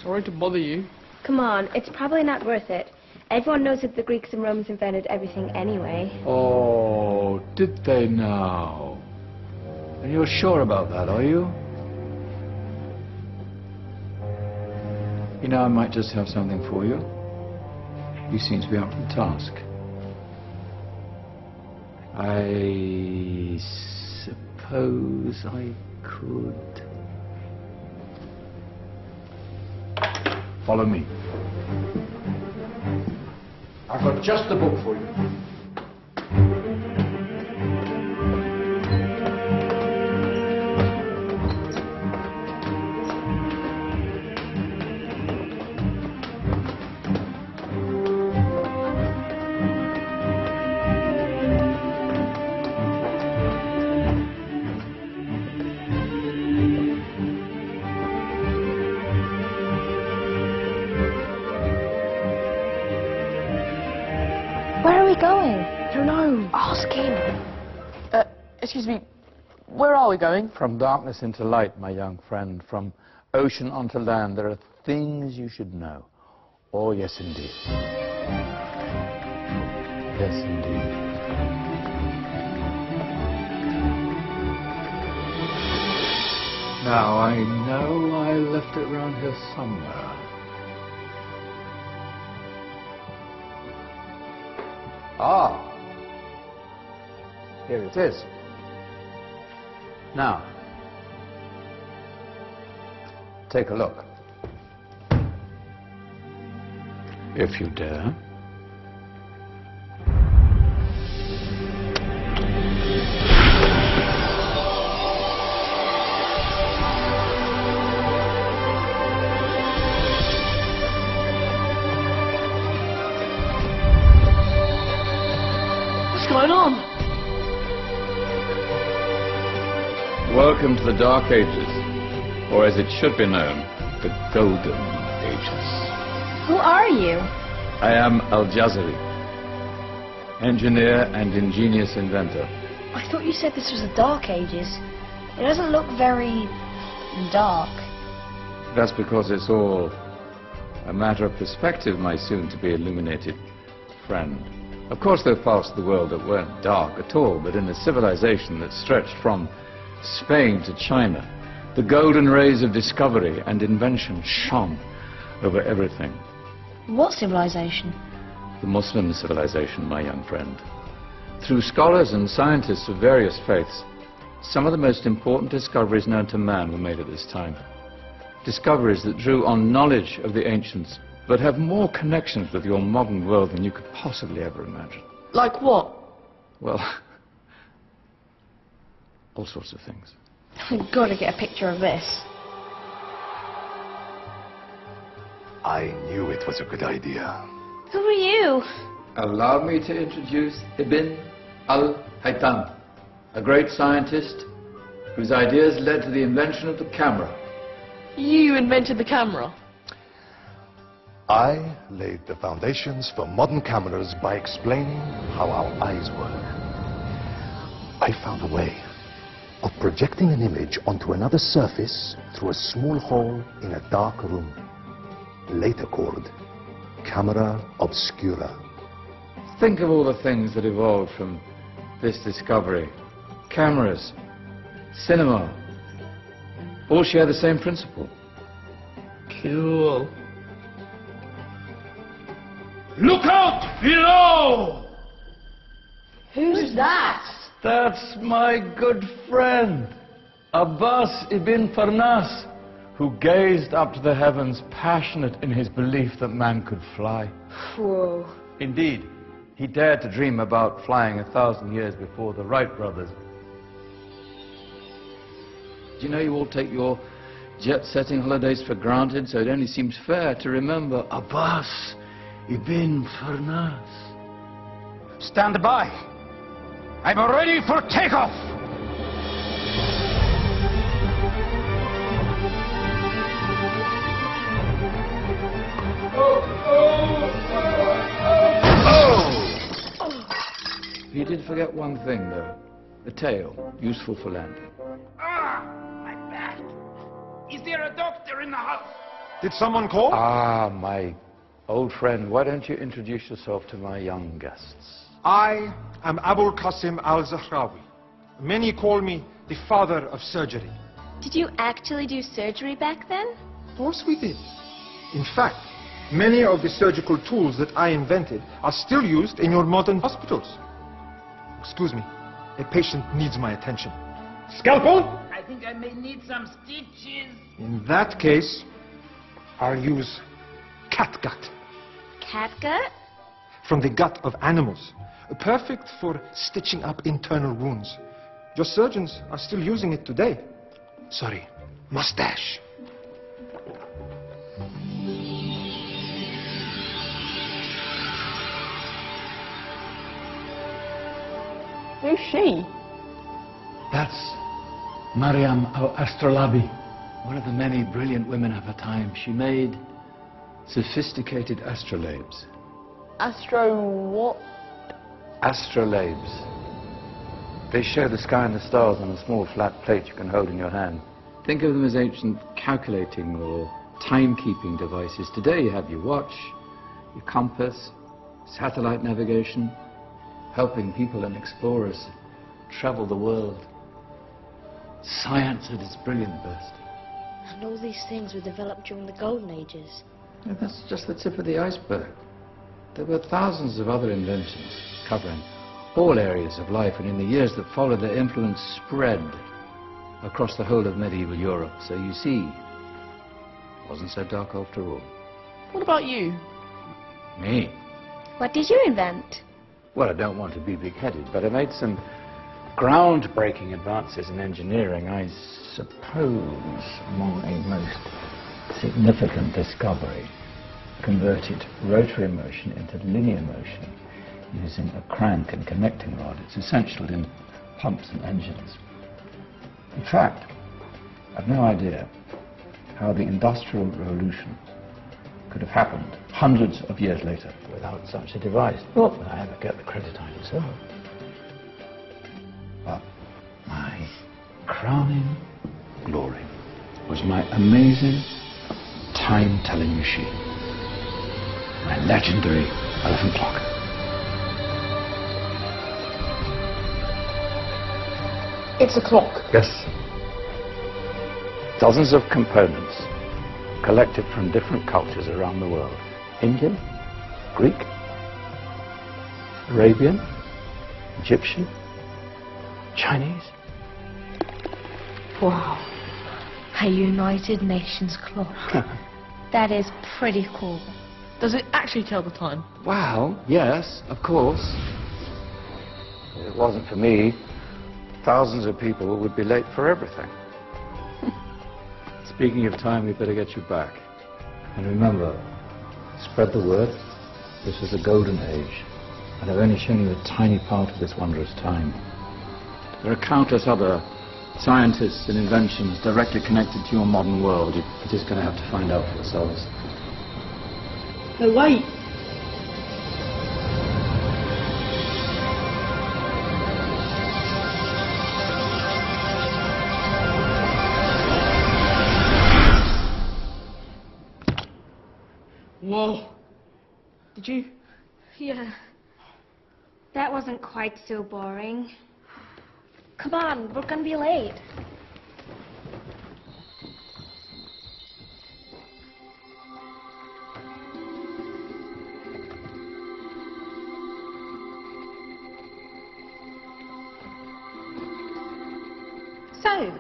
Sorry to bother you. Come on, it's probably not worth it. Everyone knows that the Greeks and Romans invented everything anyway. Oh, did they now? And you're sure about that, are you? You know, I might just have something for you. You seem to be up to the task. I suppose I could... Follow me. I've got just the book for you. Where are we going? I don't know. Ask him. Excuse me, where are we going? From darkness into light, my young friend. From ocean onto land, there are things you should know. Oh, yes, indeed. Yes, indeed. Now, I know I left it around here somewhere. Ah, here it is. Now, take a look. If you dare. What's going on? Welcome to the Dark Ages, or as it should be known, the Golden Ages. Who are you? I am Al-Jazari, engineer and ingenious inventor. I thought you said this was the Dark Ages. It doesn't look very dark. That's because it's all a matter of perspective, my soon-to-be illuminated friend. Of course, there are parts of the world that weren't dark at all, but in a civilization that stretched from Spain to China, the golden rays of discovery and invention shone over everything. What civilization? The Muslim civilization, my young friend. Through scholars and scientists of various faiths, some of the most important discoveries known to man were made at this time. Discoveries that drew on knowledge of the ancients, but have more connections with your modern world than you could possibly ever imagine. Like what? Well, all sorts of things. We've got to get a picture of this. I knew it was a good idea. Who are you? Allow me to introduce Ibn al-Haytham, a great scientist whose ideas led to the invention of the camera. You invented the camera? I laid the foundations for modern cameras by explaining how our eyes work. I found a way of projecting an image onto another surface through a small hole in a dark room, later called camera obscura. Think of all the things that evolved from this discovery. Cameras, cinema, all share the same principle. Cool. Look out below! Who's that? That's my good friend, Abbas ibn Farnas, who gazed up to the heavens, passionate in his belief that man could fly. Whoa. Indeed, he dared to dream about flying 1,000 years before the Wright brothers. Do you know you all take your jet-setting holidays for granted, so it only seems fair to remember Abbas ibn Farnas. Stand by. I'm ready for takeoff. You did forget one thing, though. The tail, useful for landing. Ah, my back. Is there a doctor in the house? Did someone call? Ah, my old friend, why don't you introduce yourself to my young guests? I am Abul Qasim al-Zahrawi. Many call me the father of surgery. Did you actually do surgery back then? Of course we did. In fact, many of the surgical tools that I invented are still used in your modern hospitals. Excuse me, a patient needs my attention. Scalpel? I think I may need some stitches. In that case, I'll use catgut. Catgut? From the gut of animals. Perfect for stitching up internal wounds. Your surgeons are still using it today. Sorry, mustache. Who's she? That's Mariam al-Astrolabi, one of the many brilliant women of her time. She made sophisticated astrolabes. Astro what? Astrolabes. They show the sky and the stars on a small flat plate you can hold in your hand. Think of them as ancient calculating or timekeeping devices. Today you have your watch, your compass, satellite navigation, helping people and explorers travel the world. Science at its brilliant best. And all these things were developed during the Golden Ages. Yeah, that's just the tip of the iceberg. There were thousands of other inventions covering all areas of life, and in the years that followed, their influence spread across the whole of medieval Europe. So you see, it wasn't so dark after all. What about you? Me? What did you invent? Well, I don't want to be big-headed, but I made some groundbreaking advances in engineering. I suppose my most significant discovery converted rotary motion into linear motion using a crank and connecting rod. It's essential in pumps and engines. In fact, I've no idea how the Industrial Revolution could have happened hundreds of years later without such a device. Not that I ever get the credit I deserve. But my crowning glory was my amazing time-telling machine, my legendary elephant clock. It's a clock. Yes. Dozens of components collected from different cultures around the world. Indian, Greek, Arabian, Egyptian, Chinese. Wow. A United Nations clock. That is pretty cool. Does it actually tell the time? Well, yes, of course. If it wasn't for me, thousands of people would be late for everything. Speaking of time, we better get you back. And remember, spread the word. This was the golden age, and I've only shown you a tiny part of this wondrous time. There are countless other scientists and inventions directly connected to your modern world. You're just going to have to find out for yourselves. No, wait. Whoa. Did you? Yeah. That wasn't quite so boring. Come on, we're gonna be late. So,